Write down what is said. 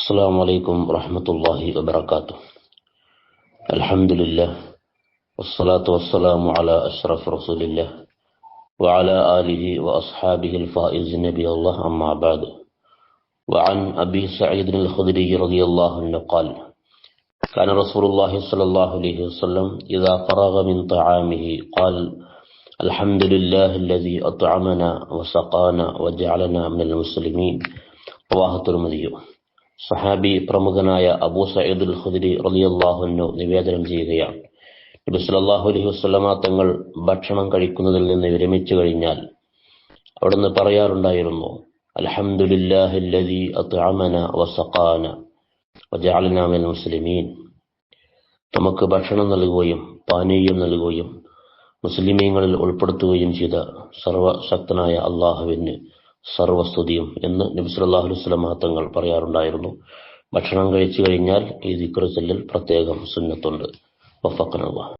السلام عليكم ورحمة الله وبركاته. الحمد لله والصلاة والسلام على أشرف رسول الله وعلى آله وأصحابه الفائز نبي الله، أما بعد. وعن أبي سعيد الخدري رضي الله عنه قال: كان رسول الله صلى الله عليه وسلم إذا فرغ من طعامه قال: الحمد لله الذي أطعمنا وسقانا وجعلنا من المسلمين. رواه الترمذي. സഹാബി പ്രമുഖനായ അബൂ സഈദ് അൽ ഖുദരി റളിയല്ലാഹു അൻഹു നിവേദനം ചെയ്യുകയാണ്, നബി സല്ലല്ലാഹു അലൈഹി വസല്ലമ തങ്ങൾ ഭക്ഷണം കഴിക്കുന്നതിൽ നിന്ന് വിരമിച്ചു കഴിഞ്ഞാൽ അവിടുന്ന് പറയാറുണ്ടായിരുന്നു: അൽഹംദുലില്ലാഹില്ലദീ അത്അമന വസഖാന വജഅലനാ മിനൽ മുസ്ലിമീൻ. നമുക്ക് ഭക്ഷണം നൽകുകയും പാനീയം നൽകുകയും മുസ്ലിമീങ്ങളിൽ ഉൾപ്പെടുത്തുകയും ചെയ്ത സർവശക്തനായ അല്ലാഹുവിന് സർവസ്തുതിയും എന്ന് നബി സല്ലല്ലാഹു അലൈഹി വസല്ലം തങ്ങൾ പറയാറുണ്ടായിരുന്നു. ഭക്ഷണം കഴിച്ചു കഴിഞ്ഞാൽ ഈ ദിക്ർ ചൊല്ലൽ പ്രത്യേകം സുന്നത്തുണ്ട്. വഫഖനല്ലാഹ്.